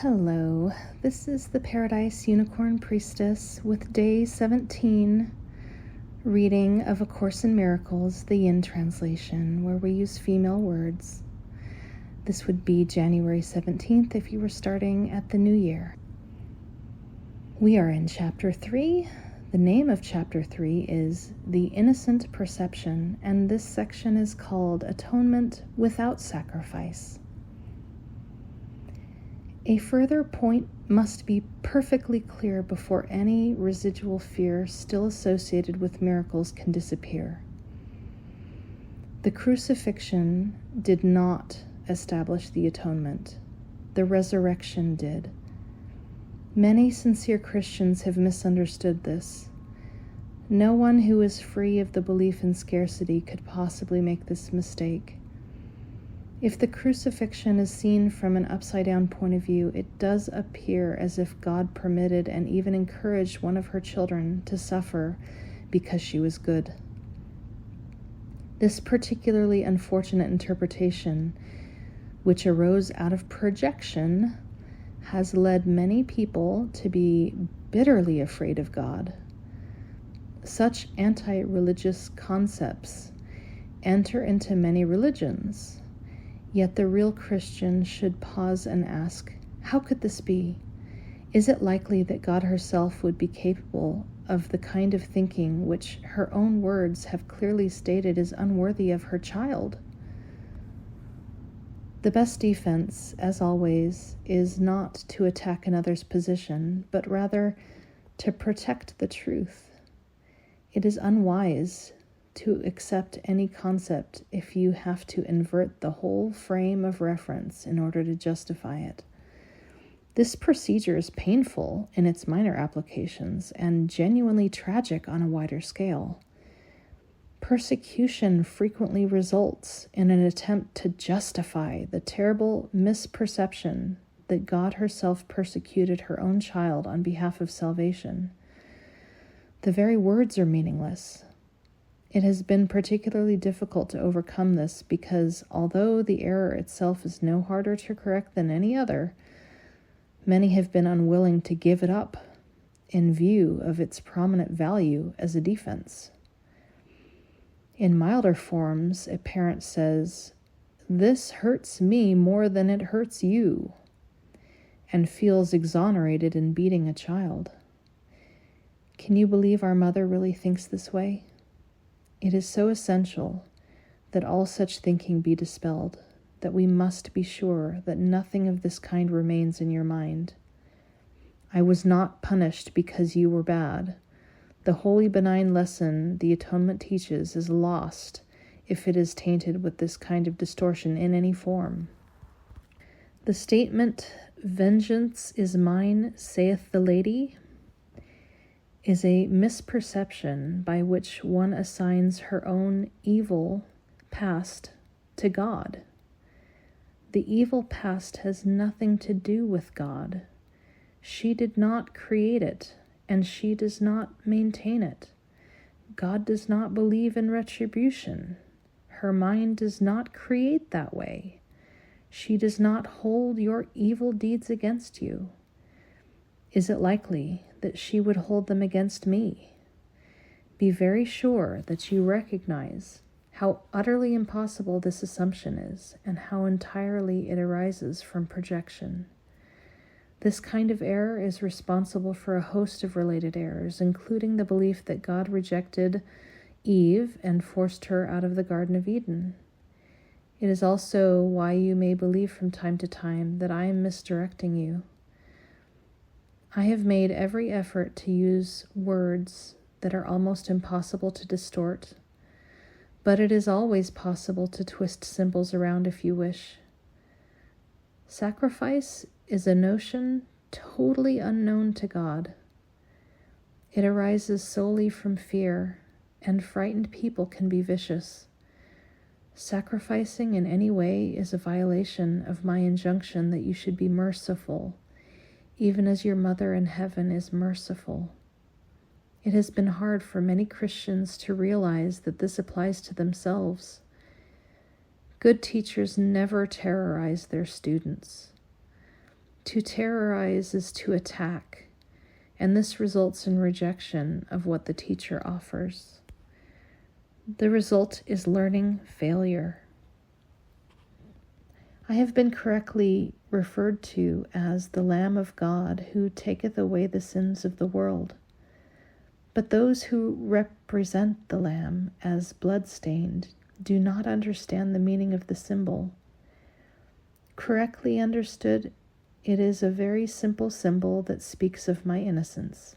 Hello, this is the Paradise Unicorn Priestess with Day 17, reading of A Course in Miracles, the Yin translation, where we use female words. This would be January 17th if you were starting at the new year. We are in Chapter 3. The name of Chapter 3 is The Innocent Perception, and this section is called Atonement Without Sacrifice. A further point must be perfectly clear before any residual fear still associated with miracles can disappear. The crucifixion did not establish the atonement. The resurrection did. Many sincere Christians have misunderstood this. No one who is free of the belief in scarcity could possibly make this mistake. If the crucifixion is seen from an upside-down point of view, it does appear as if God permitted and even encouraged one of her children to suffer because she was good. This particularly unfortunate interpretation, which arose out of projection, has led many people to be bitterly afraid of God. Such anti-religious concepts enter into many religions. Yet the real Christian should pause and ask, how could this be? Is it likely that God herself would be capable of the kind of thinking which her own words have clearly stated is unworthy of her child? The best defense, as always, is not to attack another's position, but rather to protect the truth. It is unwise to accept any concept if you have to invert the whole frame of reference in order to justify it. This procedure is painful in its minor applications and genuinely tragic on a wider scale. Persecution frequently results in an attempt to justify the terrible misperception that God herself persecuted her own child on behalf of salvation. The very words are meaningless. It has been particularly difficult to overcome this because, although the error itself is no harder to correct than any other, many have been unwilling to give it up in view of its prominent value as a defense. In milder forms, a parent says, "This hurts me more than it hurts you," and feels exonerated in beating a child. Can you believe our mother really thinks this way? It is so essential that all such thinking be dispelled, that we must be sure that nothing of this kind remains in your mind. I was not punished because you were bad. The holy benign lesson the atonement teaches is lost if it is tainted with this kind of distortion in any form. The statement, "Vengeance is mine, saith the Lady," is a misperception by which one assigns her own evil past to God. The evil past has nothing to do with God. She did not create it, and she does not maintain it. God does not believe in retribution. Her mind does not create that way. She does not hold your evil deeds against you. Is it likely that she would hold them against me? Be very sure that you recognize how utterly impossible this assumption is and how entirely it arises from projection. This kind of error is responsible for a host of related errors, including the belief that God rejected Eve and forced her out of the Garden of Eden. It is also why you may believe from time to time that I am misdirecting you. I have made every effort to use words that are almost impossible to distort, but it is always possible to twist symbols around if you wish. Sacrifice is a notion totally unknown to God. It arises solely from fear, and frightened people can be vicious. Sacrificing in any way is a violation of my injunction that you should be merciful, even as your mother in heaven is merciful. It has been hard for many Christians to realize that this applies to themselves. Good teachers never terrorize their students. To terrorize is to attack, and this results in rejection of what the teacher offers. The result is learning failure. I have been correctly referred to as the Lamb of God who taketh away the sins of the world. But those who represent the Lamb as blood-stained do not understand the meaning of the symbol. Correctly understood, it is a very simple symbol that speaks of my innocence.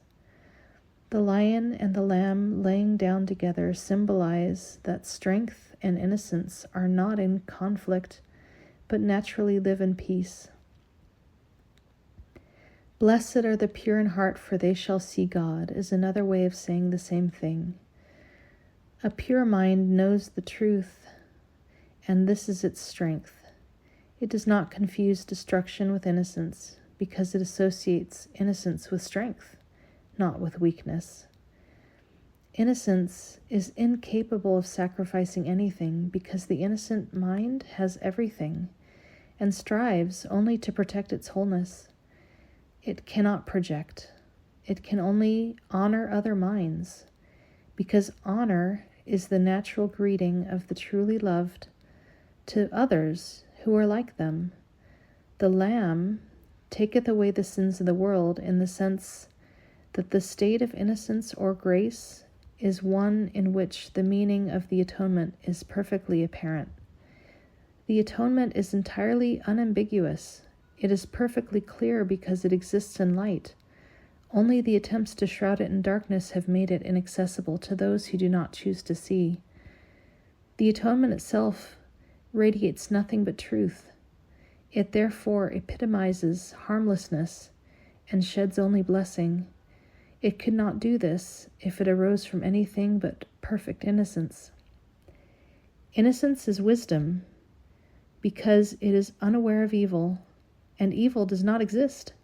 The lion and the lamb laying down together symbolize that strength and innocence are not in conflict, but naturally live in peace. Blessed are the pure in heart, for they shall see God, is another way of saying the same thing. A pure mind knows the truth, and this is its strength. It does not confuse destruction with innocence, because it associates innocence with strength, not with weakness. Innocence is incapable of sacrificing anything because the innocent mind has everything and strives only to protect its wholeness. It cannot project. It can only honor other minds, because honor is the natural greeting of the truly loved to others who are like them. The Lamb taketh away the sins of the world in the sense that the state of innocence or grace is one in which the meaning of the atonement is perfectly apparent. The atonement is entirely unambiguous. It is perfectly clear because it exists in light. Only the attempts to shroud it in darkness have made it inaccessible to those who do not choose to see. The atonement itself radiates nothing but truth. It therefore epitomizes harmlessness and sheds only blessing. It could not do this if it arose from anything but perfect innocence. Innocence is wisdom because it is unaware of evil, and evil does not exist.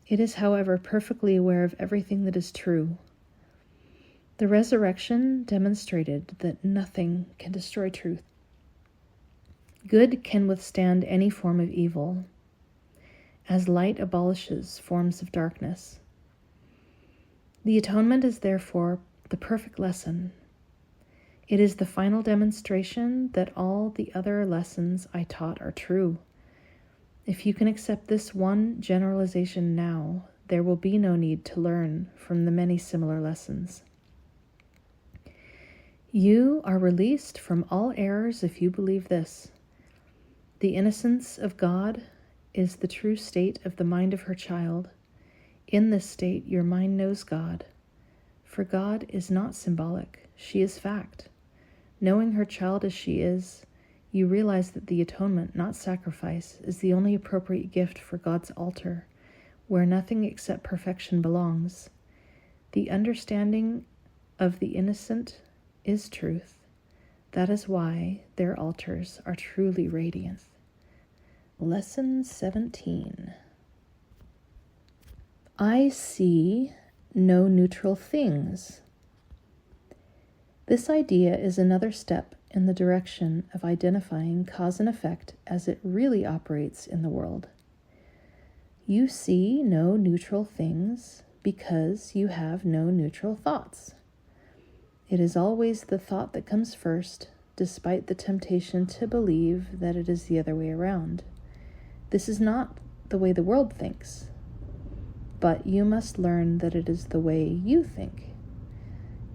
It is, however, perfectly aware of everything that is true. The resurrection demonstrated that nothing can destroy truth. Good can withstand any form of evil, as light abolishes forms of darkness. The atonement is therefore the perfect lesson. It is the final demonstration that all the other lessons I taught are true. If you can accept this one generalization now, there will be no need to learn from the many similar lessons. You are released from all errors if you believe this. The innocence of God is the true state of the mind of her child. In this state, your mind knows God. For God is not symbolic, she is fact. Knowing her child as she is, you realize that the atonement, not sacrifice, is the only appropriate gift for God's altar, where nothing except perfection belongs. The understanding of the innocent is truth. That is why their altars are truly radiant. Lesson 17. I see no neutral things. This idea is another step in the direction of identifying cause and effect as it really operates in the world. You see no neutral things because you have no neutral thoughts. It is always the thought that comes first, despite the temptation to believe that it is the other way around. This is not the way the world thinks, but you must learn that it is the way you think.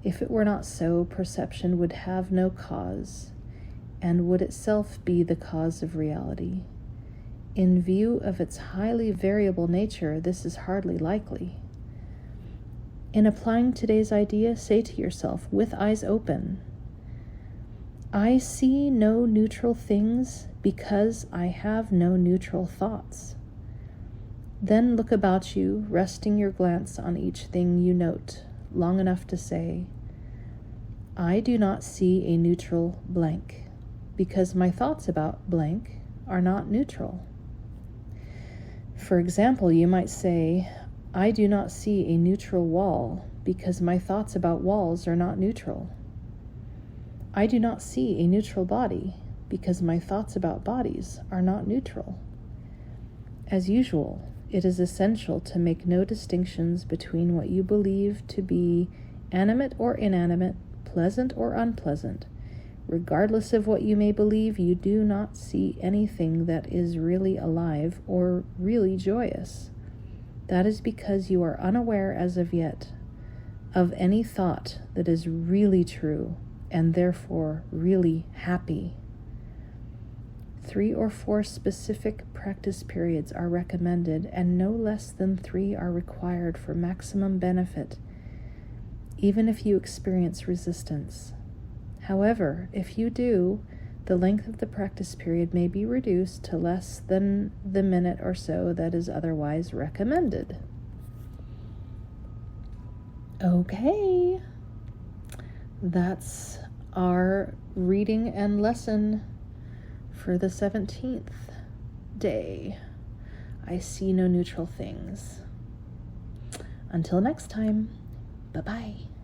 If it were not so, perception would have no cause, and would itself be the cause of reality. In view of its highly variable nature, this is hardly likely. In applying today's idea, say to yourself, with eyes open, I see no neutral things because I have no neutral thoughts. Then look about you, resting your glance on each thing you note, long enough to say, I do not see a neutral blank, because my thoughts about blank are not neutral. For example, you might say, I do not see a neutral wall, because my thoughts about walls are not neutral. I do not see a neutral body, because my thoughts about bodies are not neutral. As usual, it is essential to make no distinctions between what you believe to be animate or inanimate, pleasant or unpleasant. Regardless of what you may believe, you do not see anything that is really alive or really joyous. That is because you are unaware as of yet of any thought that is really true and therefore really happy. 3 or 4 specific practice periods are recommended, and no less than 3 are required for maximum benefit, even if you experience resistance. However, if you do, the length of the practice period may be reduced to less than the minute or so that is otherwise recommended. Okay, that's our reading and lesson for the 17th day. I see no neutral things. Until next time, bye-bye.